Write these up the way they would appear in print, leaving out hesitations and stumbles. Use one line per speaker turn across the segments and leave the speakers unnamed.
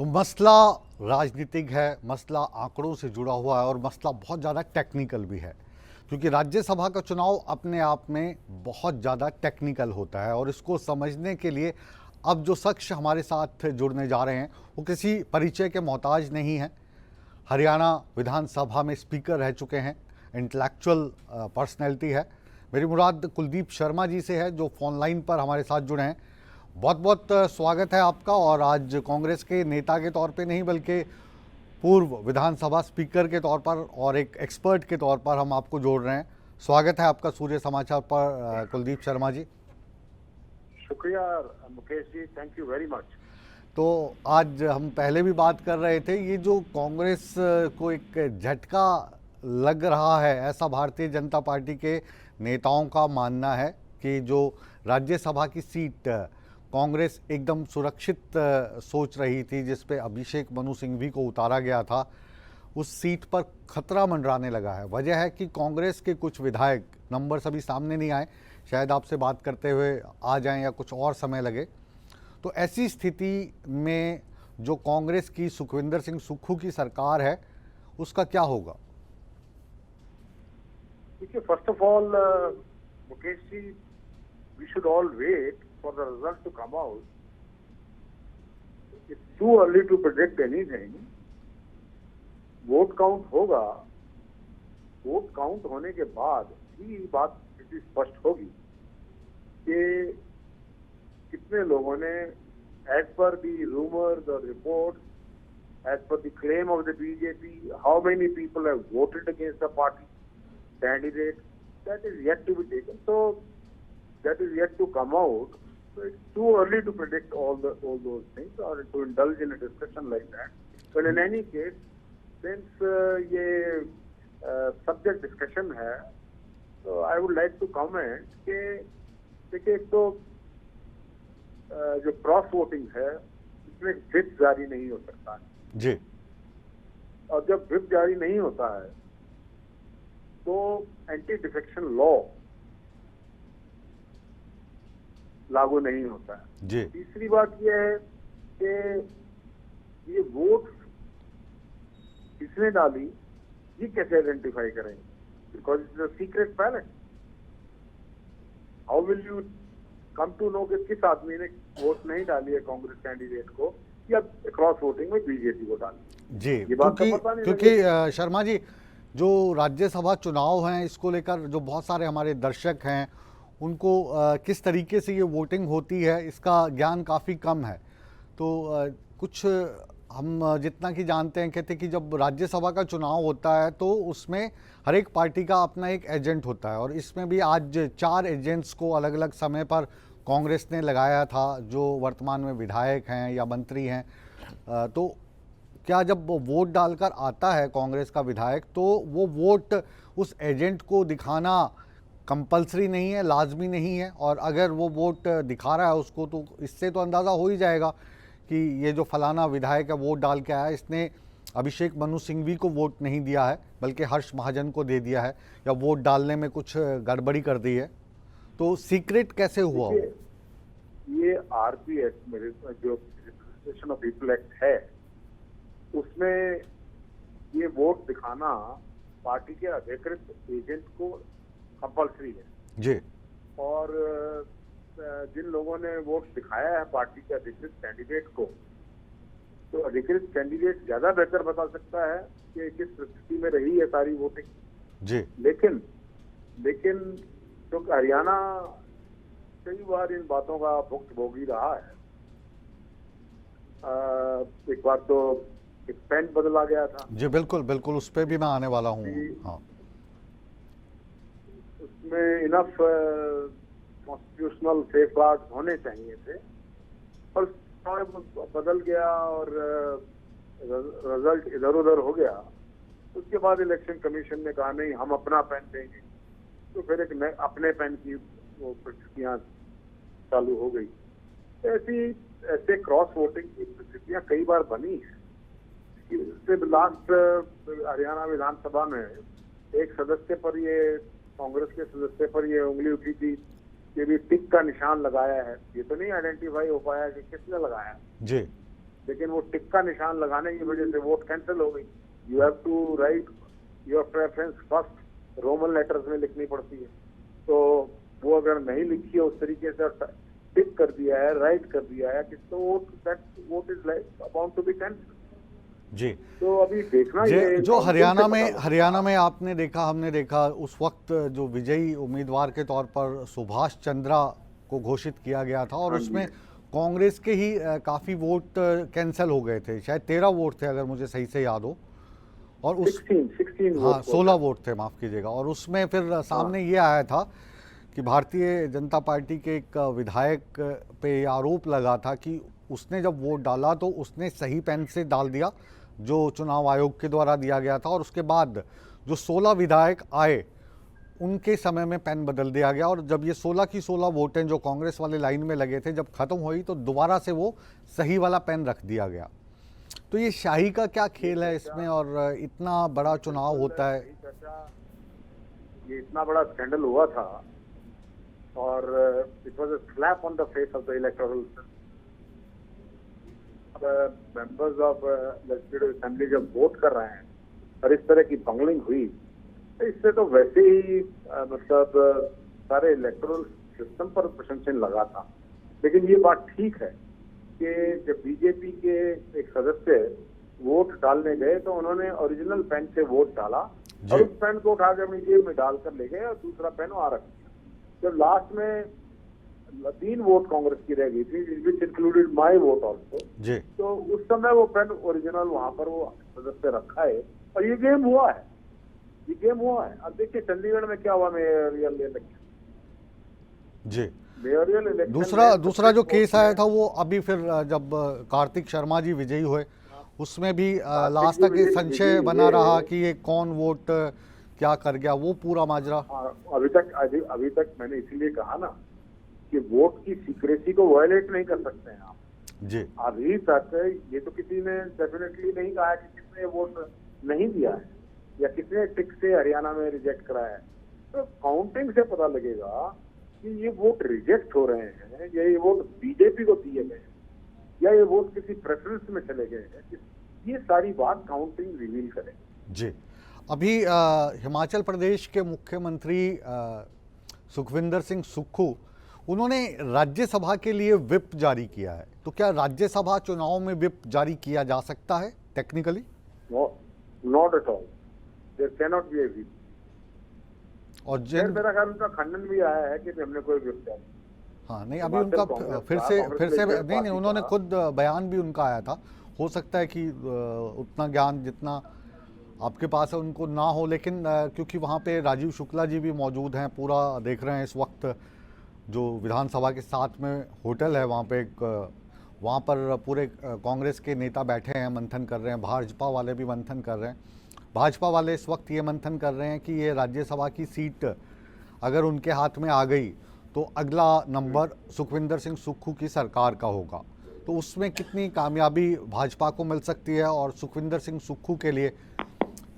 तो मसला राजनीतिक है, मसला आंकड़ों से जुड़ा हुआ है और मसला बहुत ज़्यादा टेक्निकल भी है, क्योंकि राज्यसभा का चुनाव अपने आप में बहुत ज़्यादा टेक्निकल होता है। और इसको समझने के लिए अब जो शख्स हमारे साथ जुड़ने जा रहे हैं वो किसी परिचय के मोहताज नहीं हैं। हरियाणा विधानसभा में स्पीकर रह चुके हैं, इंटेलेक्चुअल पर्सनैलिटी है। मेरी मुराद कुलदीप शर्मा जी से है, जो फ़ोन लाइन पर हमारे साथ जुड़े हैं। बहुत बहुत स्वागत है आपका। और आज कांग्रेस के नेता के तौर पे नहीं, बल्कि पूर्व विधानसभा स्पीकर के तौर पर और एक एक्सपर्ट के तौर पर हम आपको जोड़ रहे हैं। स्वागत है आपका सूर्य समाचार पर कुलदीप शर्मा जी।
शुक्रिया Mukesh ji, thank you very much.
तो आज हम पहले भी बात कर रहे थे, ये जो कांग्रेस को एक झटका लग रहा है, ऐसा भारतीय जनता पार्टी के नेताओं का मानना है कि जो राज्यसभा की सीट कांग्रेस एकदम सुरक्षित सोच रही थी, जिस पे अभिषेक मनु सिंघवी को उतारा गया था, उस सीट पर खतरा मंडराने लगा है। वजह है कि कांग्रेस के कुछ विधायक, नंबर अभी सामने नहीं आए, शायद आपसे बात करते हुए आ जाएं या कुछ और समय लगे। तो ऐसी स्थिति में जो कांग्रेस की सुखविंदर सिंह सुक्खू की सरकार है, उसका क्या होगा?
देखिए, first of all Mukesh ji, we should all wait for the result to come out. It's too early to predict anything. Vote count होगा, वोट काउंट होने के बाद ही बात इतनी स्पष्ट होगी कि कितने लोगों ने, एज पर द रूमर्स और report, as per the claim of the BJP, how many people have voted against the party candidate, that is yet to be taken. So that is yet to come out. So it's too early to predict all those things or to indulge in a discussion like that. But in any case, since ये subject discussion है, so I would like to comment कि देखिए, एक तो जो cross voting है, इसमें whip जारी नहीं हो सकता है
जी।
और जब व्हिप जारी नहीं होता है तो एंटी डिफेक्शन लॉ लागू नहीं होता है
जी।
तीसरी बात यह है कि ये वोट किसने डाली, ये कैसे आइडेंटिफाई करेंगे? Because it's a secret ballot. How will you come to know कि किस आदमी ने वोट नहीं डाली है कांग्रेस कैंडिडेट को या क्रॉस वोटिंग में बीजेपी को डाली?
जी,
ये बात तो पता नहीं
क्योंकि शर्मा जी, जो राज्यसभा चुनाव हैं, इसको लेकर जो बहुत सारे हमारे दर्शक हैं, उनको किस तरीके से ये वोटिंग होती है इसका ज्ञान काफ़ी कम है। तो कुछ हम जितना कि जानते हैं, कहते हैं कि जब राज्यसभा का चुनाव होता है तो उसमें हर एक पार्टी का अपना एक एजेंट होता है, और इसमें भी आज 4 एजेंट्स को अलग अलग समय पर कांग्रेस ने लगाया था, जो वर्तमान में विधायक हैं या मंत्री हैं। तो क्या जब वो वोट डालकर आता है कांग्रेस का विधायक, तो वो वोट उस एजेंट को दिखाना कंपलसरी नहीं है, लाजमी नहीं है? और अगर वो वोट दिखा रहा है उसको, तो इससे तो अंदाज़ा हो ही जाएगा कि ये जो फलाना विधायक है वोट डाल के आया, इसने अभिषेक मनु सिंघवी को वोट नहीं दिया है बल्कि हर्ष महाजन को दे दिया है, या वोट डालने में कुछ गड़बड़ी कर दी है। तो सीक्रेट कैसे हुआ?
ये आरपीएस, मेरे जो रिप्रेजेंटेशन ऑफ पीपल एक्ट है, उसमें ये वोट दिखाना पार्टी के अधिकृत एजेंट को कंपलसरी है
जी। और
जिन लोगों ने वोट दिखाया है पार्टी के अधिकृत कैंडिडेट को, तो अधिकृत कैंडिडेट ज्यादा बेहतर बता सकता है कि किस स्थिति में रही है सारी वोटिंग
जी।
लेकिन जो हरियाणा कई बार इन बातों का भुक्तभोगी रहा है। एक बार तो एक पेन बदला गया था।
जी बिल्कुल बिल्कुल, उस पर भी मैं आने वाला हूँ। हाँ,
उसमें इनफ कॉन्स्टिट्यूशनल सेफगार्ड होने चाहिए थे, पर बदल गया और रिजल्ट इधर उधर हो गया। उसके बाद इलेक्शन कमीशन ने कहा नहीं, हम अपना पेन देंगे, तो फिर एक अपने पेन की वो परिस्थितियां चालू हो गई। ऐसे क्रॉस वोटिंग की परिस्थितियां कई बार बनी है। लास्ट हरियाणा विधानसभा में एक सदस्य पर, ये कांग्रेस के सदस्य पर ये उंगली उठी थी कि भी टिक का निशान लगाया है। ये तो नहीं आइडेंटिफाई हो पाया कि किसने लगाया
जी।
लेकिन वो टिक का निशान लगाने की वजह से वोट कैंसिल हो गई। You have to write your preference first, Roman letters में लिखनी पड़ती है। तो वो अगर नहीं लिखी है उस तरीके से, टिक कर दिया है, राइट कर दिया है, तो vote is like about to be cancel.
जी।
तो अभी देखना
जो हरियाणा में आपने देखा, हमने देखा उस वक्त जो विजयी उम्मीदवार के तौर पर सुभाष चंद्रा को घोषित किया गया था और उसमें कांग्रेस के ही काफ़ी वोट कैंसिल हो गए थे, शायद 13 वोट थे अगर मुझे सही से याद हो, और उस
16
हाँ 16 वोट थे, माफ़ कीजिएगा। और उसमें फिर सामने ये आया था कि भारतीय जनता पार्टी के एक विधायक पे आरोप लगा था कि उसने जब वोट डाला तो उसने सही पेन से डाल दिया जो चुनाव आयोग के द्वारा दिया गया था, और उसके बाद जो 16 विधायक आए उनके समय में पेन बदल दिया गया, और जब ये 16 की 16 वोटें जो कांग्रेस वाले लाइन में लगे थे जब खत्म हुई तो दोबारा से वो सही वाला पेन रख दिया गया। तो ये शाही का क्या खेल है इसमें, और इतना बड़ा चुनाव होता है?
ये इतना बड़ा स्कैंडल हुआ था और it was a slap on the face of the electoral members of legislative assembly जब वोट कर रहे हैं और इस तरह की बंगलिंग हुई, इससे तो वैसे ही मतलब सारे इलेक्टोरल सिस्टम पर प्रशंसन लगा था। लेकिन ये बात ठीक है कि जब बीजेपी के एक सदस्य वोट डालने गए तो उन्होंने ओरिजिनल पेन से वोट डाला और उस पेन को उठा के अपनी जेब में डालकर ले गए और दूसरा पेन वहां रख दिया। जब लास्ट में 3 वोट कांग्रेस की रह गई थी, which included my vote also, तो उस समय वो पेन ओरिजिनल वहां पर वो सदस्य रखा है और ये गेम हुआ है। अब देखिए चंडीगढ़ में क्या हुआ मेयरियल इलेक्शन
जी। दूसरा जो केस आया था वो अभी फिर जब कार्तिक शर्मा जी विजयी हुए उसमें भी लास्ट तक संशय बना रहा कि ये कौन वोट क्या कर गया, वो पूरा माजरा।
अभी तक मैंने इसीलिए कहा ना कि वोट की सीक्रेसी को वायलेट नहीं कर सकते हैं आप
जी।
अभी तक ये तो किसी ने डेफिनेटली नहीं कहा कि किसने वोट नहीं दिया है या किसने टिक से हरियाणा में रिजेक्ट कराया है। तो काउंटिंग से पता लगेगा कि ये वोट रिजेक्ट हो रहे हैं या ये वोट बीजेपी को दिए गए हैं या ये वोट किसी प्रेफरेंस में चले गए हैं। ये सारी बात काउंटिंग रिवील करेगी
जी। अभी हिमाचल प्रदेश के मुख्यमंत्री सुखविंदर सिंह सुक्खू उन्होंने राज्यसभा के लिए व्हिप जारी किया है, तो क्या राज्यसभा चुनाव में व्हिप जारी किया जा सकता है technically?
Not at all, there can not be a whip.
और
मेरा ख्याल उनका खंडन भी आया है कि हमने कोई व्हिप जारी।
हाँ नहीं, अभी उनका फिर से नहीं, उन्होंने खुद बयान भी उनका आया था। हो सकता है कि उतना ज्ञान जितना आपके पास है उनको ना हो, लेकिन क्योंकि वहाँ पे राजीव शुक्ला जी भी मौजूद हैं, पूरा देख रहे हैं इस वक्त जो विधानसभा के साथ में होटल है वहाँ पे वहाँ पर पूरे कांग्रेस के नेता बैठे हैं, मंथन कर रहे हैं, भाजपा वाले भी मंथन कर रहे हैं। भाजपा वाले इस वक्त ये मंथन कर रहे हैं कि ये राज्यसभा की सीट अगर उनके हाथ में आ गई तो अगला नंबर सुखविंदर सिंह सुक्खू की सरकार का होगा। तो उसमें कितनी कामयाबी भाजपा को मिल सकती है, और सुखविंदर सिंह सुक्खू के लिए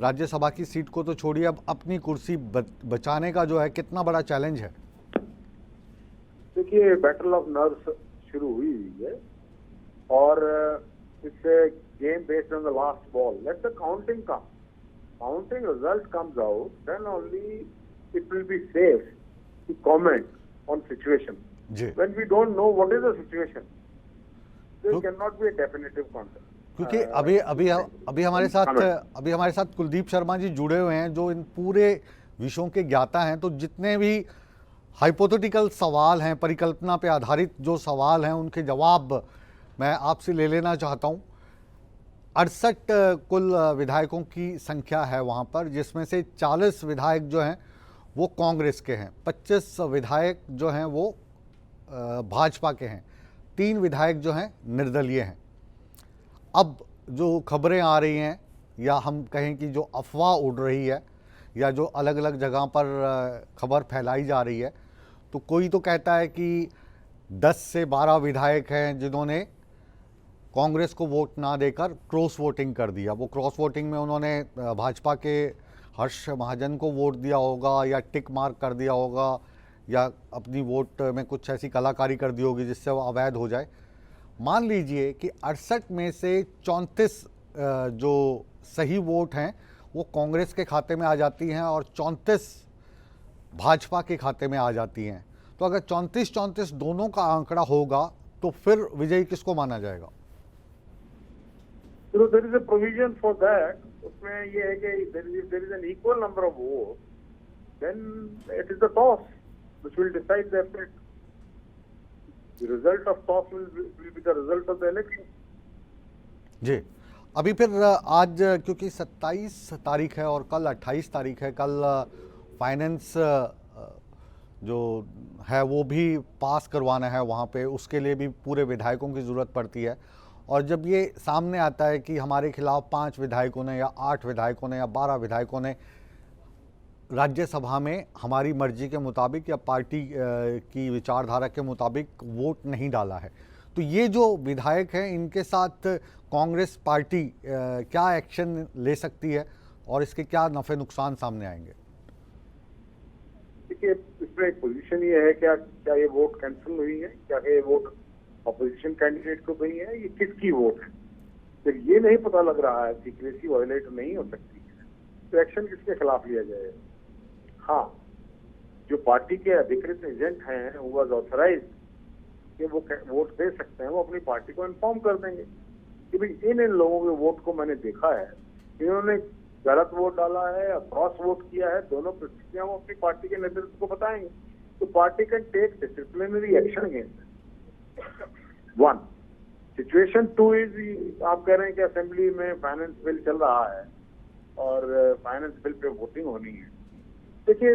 राज्यसभा की सीट को तो छोड़िए, अब अपनी कुर्सी बचाने का जो है कितना बड़ा चैलेंज है?
देखिए बैटल ऑफ नर्व्स शुरू हुई है और it's a game based on the last ball. Let the counting result comes out, then only it will be safe to comment on situation. When we don't know what is the situation, there cannot be a definitive concept.
क्योंकि अभी हमारे साथ कुलदीप शर्मा जी जुड़े हुए हैं जो इन पूरे विषयों के ज्ञाता हैं। तो जितने भी हाइपोथेटिकल सवाल हैं, परिकल्पना पे आधारित जो सवाल हैं, उनके जवाब मैं आपसे ले लेना चाहता हूं। 68 कुल विधायकों की संख्या है वहां पर, जिसमें से 40 विधायक जो हैं वो कांग्रेस के हैं, 25 विधायक जो हैं वो भाजपा के हैं, 3 विधायक जो हैं निर्दलीय हैं। अब जो खबरें आ रही हैं या हम कहें कि जो अफवाह उड़ रही है या जो अलग अलग जगह पर खबर फैलाई जा रही है, तो कोई तो कहता है कि 10 से 12 विधायक हैं जिन्होंने कांग्रेस को वोट ना देकर क्रॉस वोटिंग कर दिया। वो क्रॉस वोटिंग में उन्होंने भाजपा के हर्ष महाजन को वोट दिया होगा या टिक मार्क कर दिया होगा या अपनी वोट में कुछ ऐसी कलाकारी कर दी होगी जिससे वो अवैध हो जाए। मान लीजिए कि 68 में से 34 जो सही वोट हैं वो कांग्रेस के खाते में आ जाती हैं और 34 भाजपा के खाते में आ जाती हैं, तो अगर 34-34 दोनों का आंकड़ा होगा तो फिर विजयी किसको माना जाएगा?
So there is a provision for that. उसमें ये है कि there is an equal number of votes, then it is the toss which will decide the effect. The result of toss will be the result of the election.
जी, अभी फिर आज क्योंकि 27 तारीख है और कल 28 तारीख है, कल फाइनेंस जो है वो भी पास करवाना है वहाँ पे, उसके लिए भी पूरे विधायकों की ज़रूरत पड़ती है। और जब ये सामने आता है कि हमारे खिलाफ 5 विधायकों ने या 8 विधायकों ने या 12 विधायकों ने राज्यसभा में हमारी मर्जी के मुताबिक या पार्टी की विचारधारा के मुताबिक वोट नहीं डाला है, तो ये जो विधायक हैं इनके साथ कांग्रेस पार्टी क्या एक्शन ले सकती है और इसके क्या नफ़े नुकसान सामने आएंगे?
देखिए, इसमें एक पोजीशन ये है, क्या ये वोट कैंसिल हुई है, क्या ये वोट ऑपोजिशन कैंडिडेट को गई है, ये किसकी वोट है? फिर ये नहीं पता लग रहा है, सीक्रेसी वायलेट नहीं हो सकती है, तो एक्शन किसके खिलाफ लिया जाए? हाँ, जो पार्टी के अधिकृत एजेंट हैं हु वाज ऑथराइज्ड कि वो वोट दे सकते हैं, वो अपनी पार्टी को इन्फॉर्म कर देंगे कि भाई इन लोगों के वोट को मैंने देखा है, इन्होंने गलत वोट डाला है या क्रॉस वोट किया है, दोनों परिस्थितियां वो अपनी पार्टी के नेतृत्व को बताएंगे, तो party can take disciplinary action against. 1 situation 2 is, आप कह रहे हैं कि असेंबली में फाइनेंस बिल चल रहा है और फाइनेंस बिल पे वोटिंग होनी है। देखिए,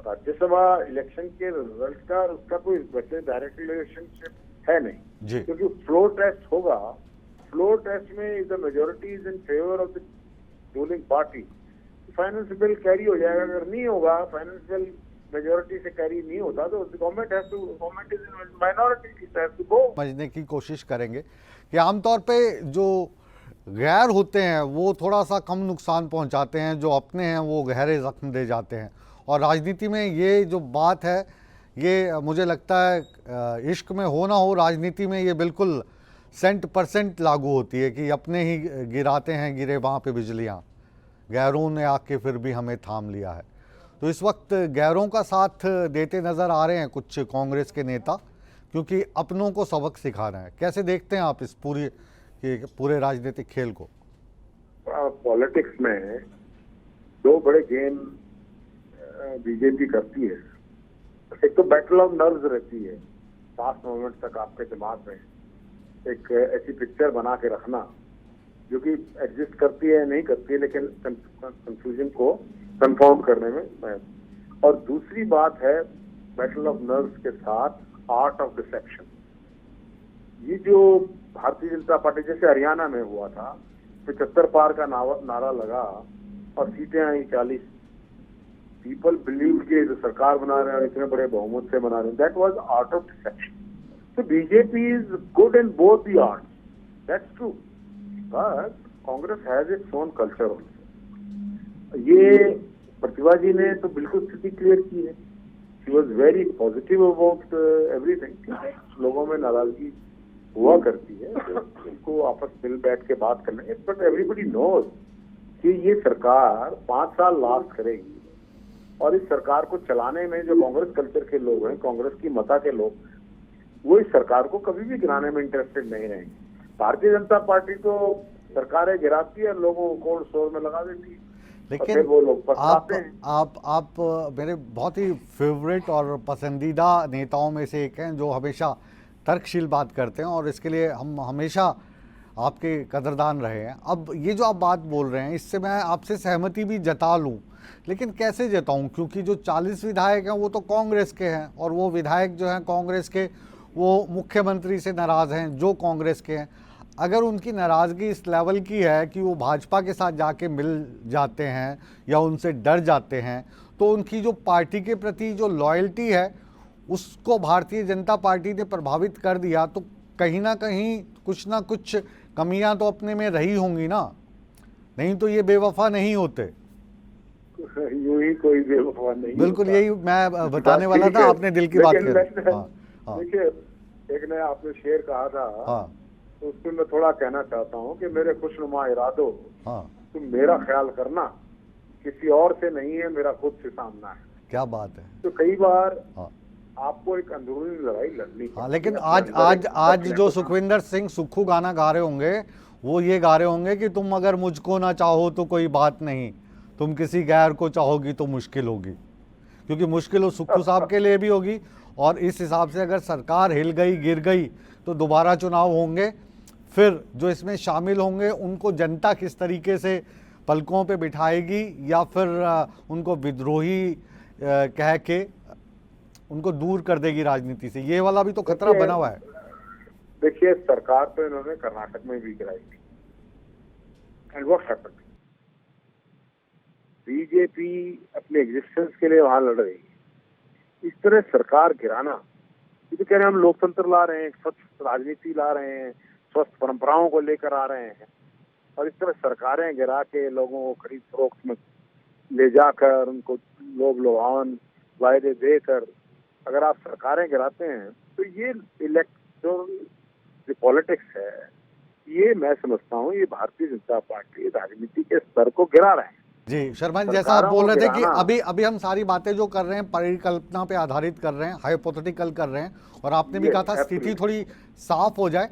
राज्यसभा इलेक्शन के रिजल्ट का उसका कोई वैसे डायरेक्ट रिलेशनशिप है नहीं, क्योंकि फ्लोर टेस्ट होगा। फ्लोर टेस्ट में if the majority is in favour of the ruling party, finance bill carry हो जाएगा। अगर नहीं होगा, फाइनेंस बिल मेजोरिटी से कैरी नहीं होता, तो government is in minority, it has to go.
समझने की कोशिश करेंगे कि आमतौर पे जो गैर होते हैं वो थोड़ा सा कम नुकसान पहुंचाते हैं, जो अपने हैं वो गहरे जख्म दे जाते हैं। और राजनीति में ये जो बात है, ये मुझे लगता है इश्क में हो ना हो, राजनीति में ये बिल्कुल 100% लागू होती है कि अपने ही गिराते हैं गिरे वहाँ पे बिजलियाँ, गैरों ने आके फिर भी हमें थाम लिया है। तो इस वक्त गैरों का साथ देते नज़र आ रहे हैं कुछ कांग्रेस के नेता, क्योंकि अपनों को सबक सिखा रहे हैं। कैसे देखते हैं आप इस पूरे राजनीतिक खेल को?
पॉलिटिक्स में 2 बड़े गेम बीजेपी करती है। एक तो बैटल ऑफ नर्व्स रहती है, लास्ट मोमेंट तक आपके दिमाग में एक ऐसी पिक्चर बना के रखना जो कि एग्जिस्ट करती है नहीं करती है, लेकिन कंफ्यूजन को कंफर्म करने में। और दूसरी बात है बैटल ऑफ नर्व्स के साथ आर्ट ऑफ डिसेप्शन। ये जो भारतीय जनता पार्टी, जैसे हरियाणा में हुआ था, 75 पार का नारा लगा और सीटें आई 40, पीपल बिलीव के जो सरकार बना रहे हैं और इतने बड़े बहुमत से बना रहे हैं, that was art of deception. So BJP is good in both the arts. That's true. But Congress has its own culture also. ये प्रतिभा जी ने तो बिल्कुल स्थिति क्लियर की है। She was very positive about everything. लोगों में नाराजगी हुआ करती है, उनको आपस मिल बैठ के बात करना है। But everybody knows कि ये सरकार 5 साल लास्ट करेगी और इस सरकार को चलाने में जो कांग्रेस कल्चर के लोग हैं, कांग्रेस की मता के लोग, वो इस सरकार को कभी भी गिराने में इंटरेस्टेड नहीं रहेंगे। भारतीय जनता पार्टी तो सरकारें गिराती है, लोगों को कोल्ड स्टोर में लगा देती है,
लेकिन
वो लोग पछताते हैं।
आप मेरे बहुत ही फेवरेट और पसंदीदा नेताओं में से एक हैं, जो हमेशा तर्कशील बात करते हैं और इसके लिए हम हमेशा आपके कदरदान रहे हैं। अब ये जो आप बात बोल रहे हैं, इससे मैं आपसे सहमति भी जता लूँ, लेकिन कैसे जताऊँ, क्योंकि जो 40 विधायक हैं वो तो कांग्रेस के हैं और वो विधायक जो हैं कांग्रेस के, वो मुख्यमंत्री से नाराज़ हैं जो कांग्रेस के हैं। अगर उनकी नाराज़गी इस लेवल की है कि वो भाजपा के साथ जाके मिल जाते हैं या उनसे डर जाते हैं, तो उनकी जो पार्टी के प्रति जो लॉयल्टी है उसको भारतीय जनता पार्टी ने प्रभावित कर दिया, तो कहीं ना कहीं कुछ ना कुछ कमियां तो अपने में रही होंगी ना, नहीं तो ये बेवफा नहीं होते।
यूं ही कोई बेवफा नहीं।
बिल्कुल, यही मैं बताने वाला था, आपने दिल की बात कही।
देखिए, एक ने आपने शेर कहा था,
हाँ
तो उसमें मैं थोड़ा कहना चाहता हूँ कि मेरे खुशनुमा इरादों,
हाँ,
तुम मेरा ख्याल करना, किसी और से नहीं है, मेरा खुद से सामना है।
क्या बात है।
तो कई बार
हाँ
आपको एक अंदरूनी लड़ाई लड़नी
हाँ,
पड़ती
लेकिन
है,
आज
अपने अंदर
आज
एक
आज
रखने
जो
को।
सुखविंदर सिंह सुक्खू गाना गा रहे होंगे, वो ये गा रहे होंगे कि तुम अगर मुझको ना चाहो तो कोई बात नहीं, तुम किसी गैर को चाहोगी तो मुश्किल होगी। क्योंकि मुश्किल उस सुक्खू साहब के लिए भी होगी, और इस हिसाब से अगर सरकार हिल गई, गिर गई, तो दोबारा चुनाव होंगे। फिर जो इसमें शामिल होंगे उनको जनता किस तरीके से पलकों पे बिठाएगी, या फिर उनको विद्रोही कह के उनको दूर कर देगी राजनीति से, ये वाला भी तो खतरा
देखिए-
बना हुआ है।
देखिए, सरकार तो इन्होंने कर्नाटक में भी गिराई थी, एंड व्हाट हैपेंड, बीजेपी अपने एग्जिस्टेंस के लिए वहां लड़ रही है। इस तरह सरकार गिराना, ये तो कह रहे हैं हम लोकतंत्र ला रहे हैं, स्वच्छ राजनीति ला रहे हैं, स्वस्थ परंपराओं को लेकर आ रहे हैं, और इस तरह सरकारें गिरा के लोगों को खरीद फरोख्त में ले जाकर उनको लोभ लोभावन वायदे देकर अगर आप सरकारें गिराते हैं, तो ये इलेक्टोरल जो पॉलिटिक्स है, ये मैं समझता हूँ ये भारतीय जनता पार्टी राजनीति के स्तर को गिरा रहे हैं।
जी शर्मा जी, जैसा आप
सरकारों
बोल
को
रहे थे कि
गिराना-
अभी अभी हम सारी बातें जो कर रहे हैं परिकल्पना पे आधारित कर रहे हैं, हाइपोथेटिकल कर रहे हैं, और आपने भी
Yes,
कहा था स्थिति
absolutely.
थोड़ी साफ हो जाए